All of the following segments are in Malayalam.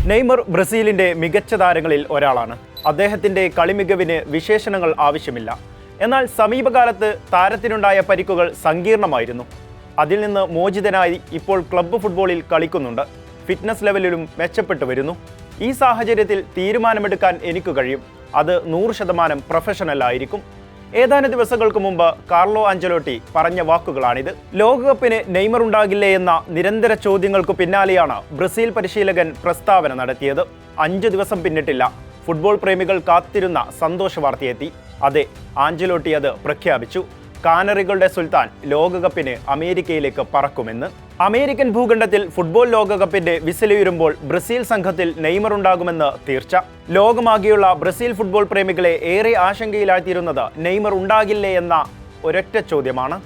നെയ്മർ ബ്രസീലിന്റെ മികച്ച താരങ്ങളിൽ ഒരാളാണ്. അദ്ദേഹത്തിന്റെ കളിമികവിന് വിശേഷണങ്ങൾ ആവശ്യമില്ല. എന്നാൽ സമീപകാലത്ത് താരത്തിനുണ്ടായ പരിക്കുകൾ സങ്കീർണമായിരുന്നു. അതിൽ നിന്ന് മോചിതനായി ഇപ്പോൾ ക്ലബ്ബ് ഫുട്ബോളിൽ കളിക്കുന്നുണ്ട്. ഫിറ്റ്നസ് ലെവലിലും മെച്ചപ്പെട്ടു വരുന്നു. ഈ സാഹചര്യത്തിൽ തീരുമാനമെടുക്കാൻ എനിക്ക് കഴിയും. അത് 100% പ്രൊഫഷണൽ ആയിരിക്കും. ഏതാനും ദിവസങ്ങൾക്ക് മുമ്പ് കാർലോ ആഞ്ചലോട്ടി പറഞ്ഞ വാക്കുകളാണിത്. ലോകകപ്പിന് നെയ്മർ ഉണ്ടാകില്ലേ എന്ന നിരന്തര ചോദ്യങ്ങൾക്ക് പിന്നാലെയാണ് ബ്രസീൽ പരിശീലകൻ പ്രസ്താവന നടത്തിയത്. 5 ദിവസം പിന്നിട്ടില്ല. ഫുട്ബോൾ പ്രേമികൾ കാത്തിരുന്ന സന്തോഷ വാർത്തയെത്തി. അതെ, ആഞ്ചലോട്ടി അത് പ്രഖ്യാപിച്ചു. കാനറികളുടെ സുൽത്താൻ ലോകകപ്പിന് അമേരിക്കയിലേക്ക് പറക്കുമെന്ന്. അമേരിക്കൻ ഭൂഖണ്ഡത്തിൽ ഫുട്ബോൾ ലോകകപ്പിന്റെ വിസിലുയരുമ്പോൾ ബ്രസീൽ സംഘത്തിൽ നെയ്മർ ഉണ്ടാകുമെന്ന് തീർച്ച. ലോകമാകെയുള്ള ബ്രസീൽ ഫുട്ബോൾ പ്രേമികളെ ഏറെ ആശങ്കയിലാഴ്ത്തിയിരുന്നത് നെയ്മർ ഉണ്ടാകില്ലേ എന്ന ഒരൊറ്റ ചോദ്യമാണ്.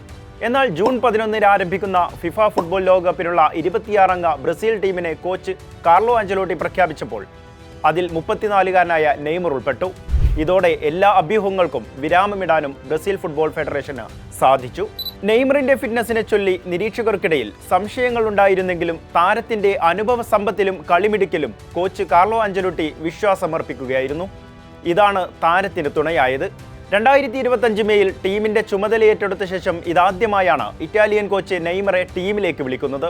എന്നാൽ ജൂൺ 11 ആരംഭിക്കുന്ന ഫിഫ ഫുട്ബോൾ ലോകകപ്പിനുള്ള 26 അംഗ ബ്രസീൽ ടീമിനെ കോച്ച് കാർലോ ആഞ്ചലോട്ടി പ്രഖ്യാപിച്ചപ്പോൾ അതിൽ 34-കാരനായ നെയ്മർ ഉൾപ്പെട്ടു. ഇതോടെ എല്ലാ അഭ്യൂഹങ്ങൾക്കും വിരാമമിടാനും ബ്രസീൽ ഫുട്ബോൾ ഫെഡറേഷന് സാധിച്ചു. നെയ്മറിന്റെ ഫിറ്റ്നസിനെ ചൊല്ലി നിരീക്ഷകർക്കിടയിൽ സംശയങ്ങൾ ഉണ്ടായിരുന്നെങ്കിലും താരത്തിന്റെ അനുഭവ സമ്പത്തിലും കളിമിടുക്കിലും കോച്ച് കാർലോ ആഞ്ചലോട്ടി വിശ്വാസമർപ്പിക്കുകയായിരുന്നു. ഇതാണ് താരത്തിന് തുണയായത്. 2025 മെയിൽ ടീമിന്റെ ചുമതലയേറ്റെടുത്ത ശേഷം ഇതാദ്യമായാണ് ഇറ്റാലിയൻ കോച്ച് നെയ്മറെ ടീമിലേക്ക് വിളിക്കുന്നത്.